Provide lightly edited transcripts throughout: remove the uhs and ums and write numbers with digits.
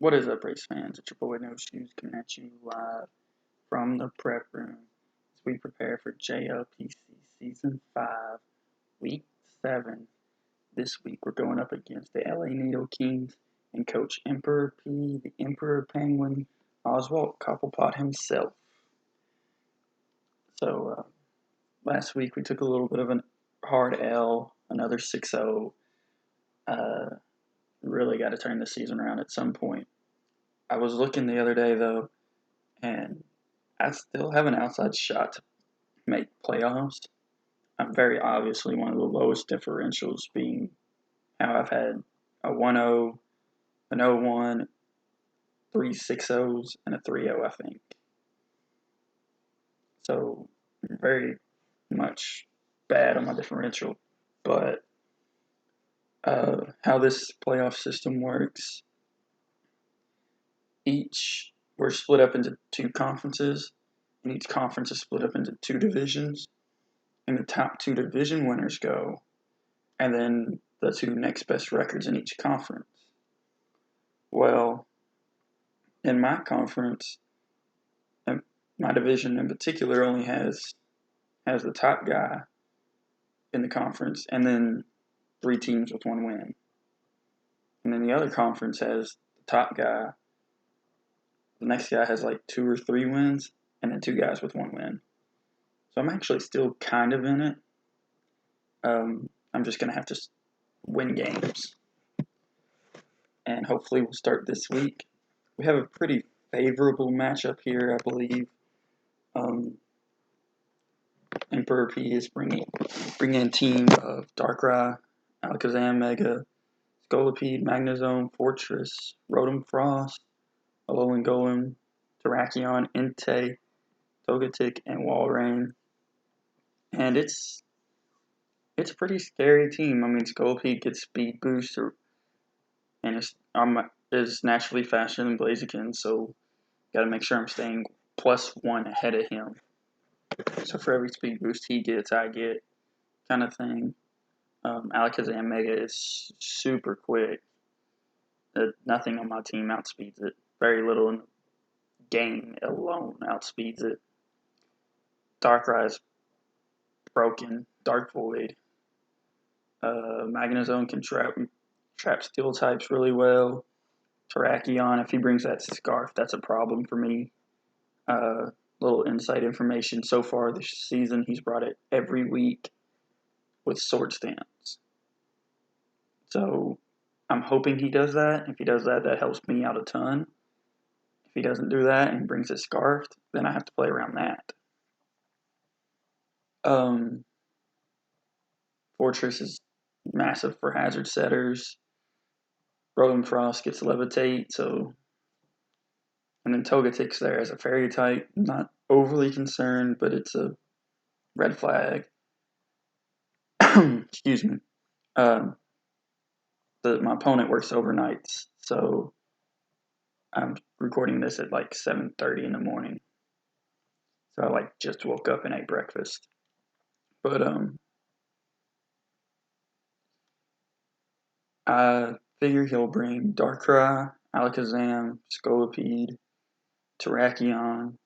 What is up, race fans? It's your boy No Shoes coming at you live from the prep room as we prepare for JLPC Season 5, Week 7. This week we're going up against the LA Nidokings and Coach EmperorP, the Emperor Penguin, Oswald Cobblepot himself. So, last week we took a little bit of a hard L, another 6-0. Really got to turn the season around at some point. I was looking the other day, though, and I still have an outside shot to make playoffs. I'm very obviously one of the lowest differentials, being how I've had a 1-0, an 0-1, 3 6-0s, and a 3-0, I think. So, very much bad on my differential. But how this playoff system works, we're split up into 2 conferences, and each conference is split up into 2 divisions, and the top 2 division winners go, and then the 2 next best records in each conference. Well, in my conference, my division in particular only has the top guy in the conference, and then 3 teams with 1 win. And then the other conference has the top guy. The next guy has like 2 or 3 wins, and then 2 guys with 1 win. So I'm actually still kind of in it. I'm just going to have to win games. And hopefully we'll start this week. We have a pretty favorable matchup here, I believe. EmperorP is bringing a team of Darkrai, Alakazam, Mega, Scolipede, Magnezone, Fortress, Rotom Frost, Alolan Golem, Terrakion, Entei, Togetic, and Walrein. And it's a pretty scary team. I mean, Scolipede gets speed boost, and is naturally faster than Blaziken, so gotta make sure I'm staying +1 ahead of him. So for every speed boost he gets, I get, kind of thing. Alakazam Mega is super quick. Nothing on my team outspeeds it. Very little in the game alone outspeeds it. Darkrai is broken. Dark Void. Magnezone can trap steel types really well. Terrakion, if he brings that Scarf, that's a problem for me. Little inside information. So far this season, he's brought it every week with Sword Stance. So I'm hoping he does that. If he does that, that helps me out a ton. If he doesn't do that and brings it Scarfed, then I have to play around that. Fortress is massive for hazard setters. Rotom Frost gets Levitate, so. And then Togetic's there as a fairy type. I'm not overly concerned, but it's a red flag. Excuse me. My opponent works overnights, so I'm recording this at like 7:30 in the morning. So I just woke up and ate breakfast. But I figure he'll bring Darkrai, Alakazam, Scolipede, Terrakion,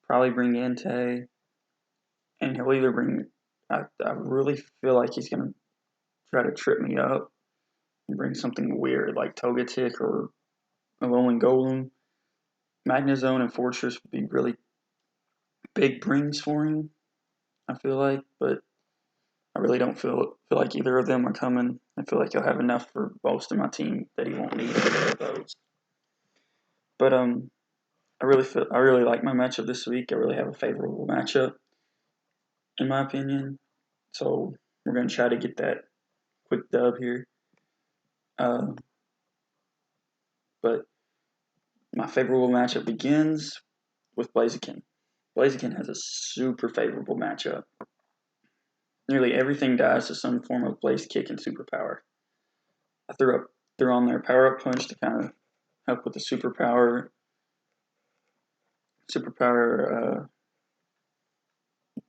probably bring Entei, and he'll either bring. I really feel like he's gonna try to trip me up and bring something weird like Togetic or Alolan Golem. Magnezone and Fortress would be really big brings for him, I feel like, but I really don't feel like either of them are coming. I feel like he'll have enough for most of my team that he won't need either of those. But I really like my matchup this week. I really have a favorable matchup, in my opinion. So we're gonna try to get that quick dub here. But my favorable matchup begins with Blaziken. Blaziken has a super favorable matchup. Nearly everything dies to some form of Blaze Kick and Superpower. I threw on their Power Up Punch to kind of help with the superpower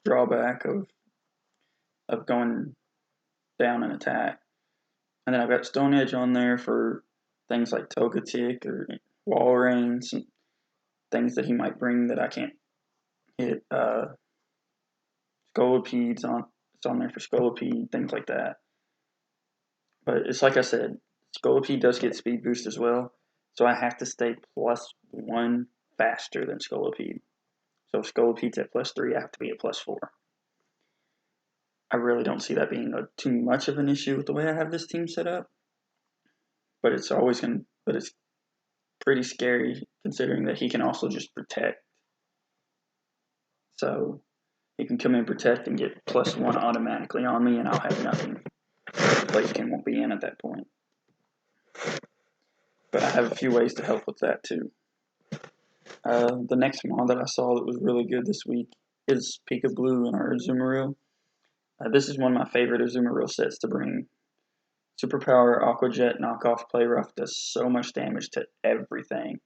drawback of going down an attack. And then I've got Stone Edge on there for things like Togetic or Walrein, some things that he might bring that I can't hit. Scolipede it's on there for Scolipede, things like that. But it's like I said, Scolipede does get speed boost as well, so I have to stay +1 faster than Scolipede. So if Scolipede's at +3, I have to be at +4. I really don't see that being too much of an issue with the way I have this team set up. But it's pretty scary considering that he can also just protect. So he can come in, protect, and get +1 automatically on me, and I'll have nothing. Blaziken won't be in at that point. But I have a few ways to help with that too. The next mod that I saw that was really good this week is Pika Blue in our Azumarill. This is one of my favorite Azumarill sets to bring. Superpower Aqua Jet knockoff Play Rough does so much damage to everything.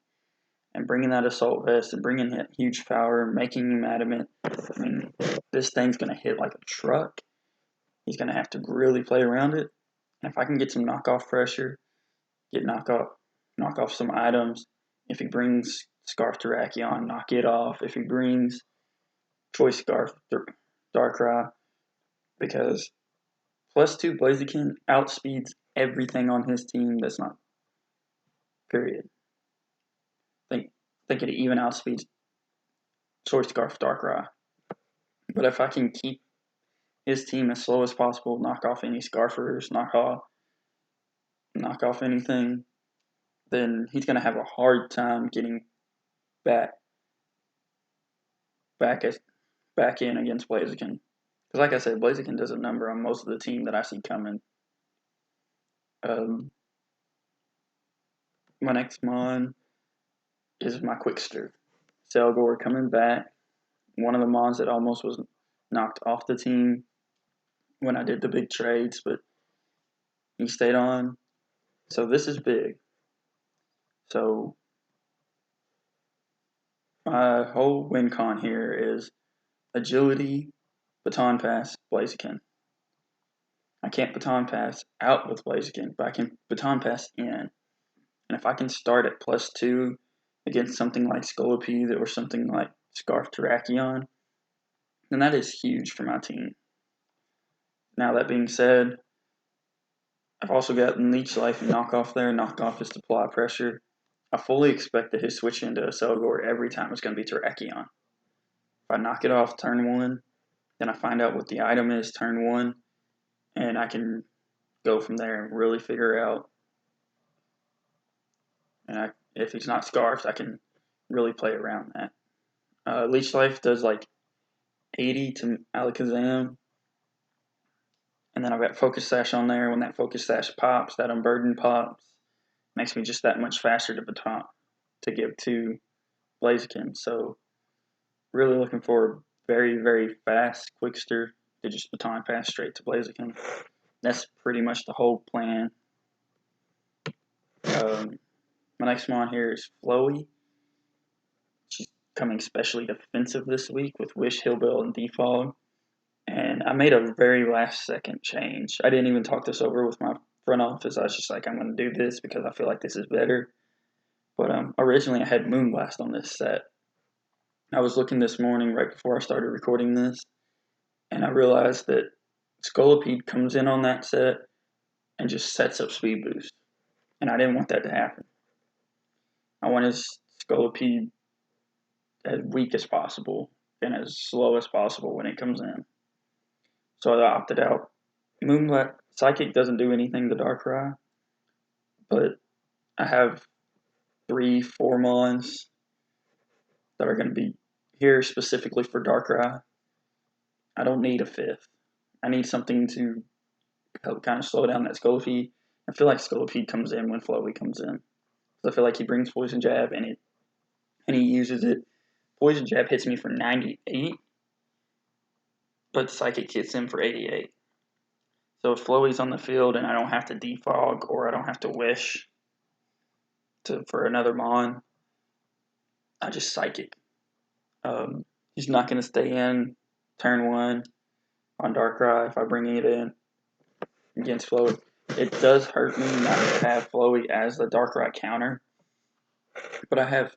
And bringing that Assault Vest and bringing that huge power, making him adamant, I mean, this thing's going to hit like a truck. He's going to have to really play around it. And if I can get some knockoff pressure, knock off some items. If he brings Scarf Terrakion, knock it off. If he brings Choice Scarf Darkrai, because +2 Blaziken outspeeds everything on his team that's not. Period. Think it even outspeeds Choice Scarf Darkrai. But if I can keep his team as slow as possible, knock off any Scarfers, knock off anything, then he's going to have a hard time getting back in against Blaziken. Because like I said, Blaziken does a number on most of the team that I see coming. My next mon is my Quickster. Selgor coming back. One of the mons that almost was knocked off the team when I did the big trades, but he stayed on. So this is big. So my whole win con here is Agility, Baton Pass, Blaziken. I can't Baton Pass out with Blaziken, but I can Baton Pass in. And if I can start at +2 against something like Scolipede or something like Scarf Terrakion, then that is huge for my team. Now that being said, I've also got Leech Life and Knockoff there. Knockoff is to apply pressure. I fully expect that his switch into a Selgor every time is going to be Terrakion. If I knock it off turn 1, then I find out what the item is turn 1, and I can go from there and really figure out. And if he's not Scarfed, I can really play around that. Leech Life does like 80 to Alakazam. And then I've got Focus Sash on there. When that Focus Sash pops, that Unburden pops, makes me just that much faster to give to Blaziken. So really looking for a very, very fast Quickster to just Baton Pass straight to Blaziken. That's pretty much the whole plan. My next mon here is Flowey. She's coming specially defensive this week with Wish, Hillbill, and Defog. And I made a very last second change. I didn't even talk this over with my front office. I was just like, I'm going to do this because I feel like this is better. But originally I had Moonblast on this set. I was looking this morning right before I started recording this, and I realized that Scolipede comes in on that set and just sets up Speed Boost. And I didn't want that to happen. I wanted Scolipede as weak as possible and as slow as possible when it comes in. So I opted out. Moonblast Psychic doesn't do anything to Darkrai, but I have 3-4 mons that are going to be here specifically for Darkrai. I don't need a 5th. I need something to help kind of slow down that Scolipede. I feel like Scolipede comes in when Flowey comes in. I feel like he brings Poison Jab and he uses it. Poison Jab hits me for 98, but Psychic hits him for 88. So if Flowey's on the field and I don't have to defog or I don't have to wish for another mon, I just Psychic. He's not going to stay in turn 1 on Darkrai if I bring it in against Flowey. It does hurt me not to have Flowy as the Darkrai counter, but I have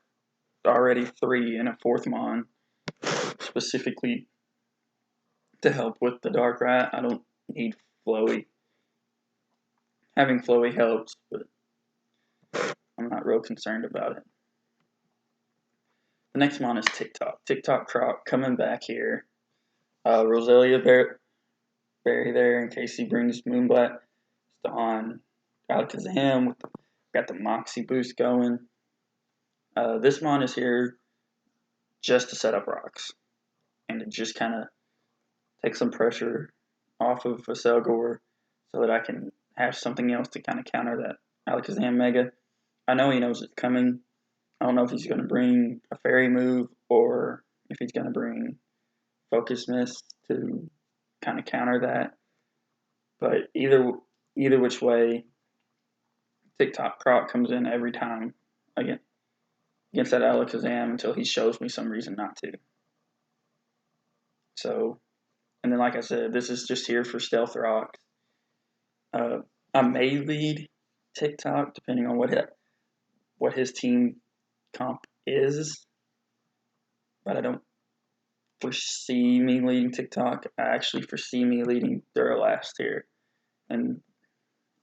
already 3 and a 4th Mon specifically to help with the Darkrai. I don't need Flowy. Having Flowy helps, but I'm not real concerned about it. The next Mon is TikTok. TikTok Croc coming back here. Roselia Berry there in case he brings Moonblast on Alakazam. Got the Moxie boost going. This Mon is here just to set up rocks and to just kind of take some pressure off of Felgor so that I can have something else to kind of counter that Alakazam Mega. I know he knows it's coming. I don't know if he's going to bring a fairy move or if he's going to bring Focus Mist to kind of counter that. But either which way, TikTok Croc comes in every time against that Alakazam until he shows me some reason not to. So, and then like I said, this is just here for Stealth Rocks. I may lead TikTok depending on what his team comp is, but I don't foresee me leading TikTok. I actually foresee me leading Duralast here. And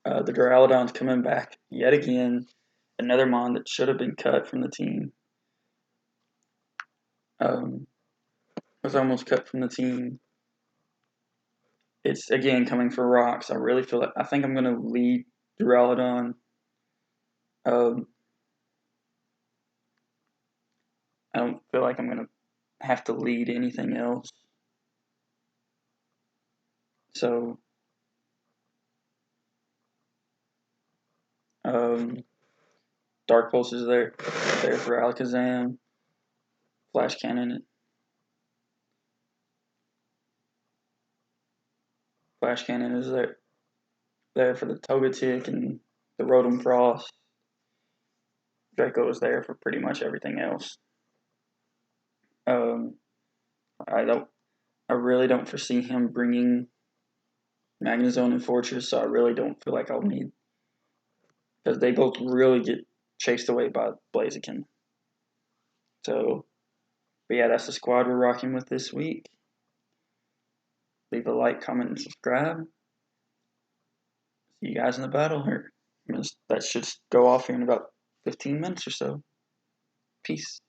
the Duraludon's coming back yet again. Another Mon that should have been cut from the team. Was almost cut from the team. It's again coming for rocks. I really feel like I think I'm going to lead Duraludon. I don't feel like I'm going to have to lead anything else. So, Dark Pulse is there for Alakazam. Flash Cannon. Flash Cannon is there for the Togetic and the Rotom Frost. Draco is there for pretty much everything else. I really don't foresee him bringing Magnezone and Fortress, so I really don't feel like I'll need, because they both really get chased away by Blaziken. So, but yeah, that's the squad we're rocking with this week. Leave a like, comment, and subscribe. See you guys in the battle here. That should go off here in about 15 minutes or so. Peace.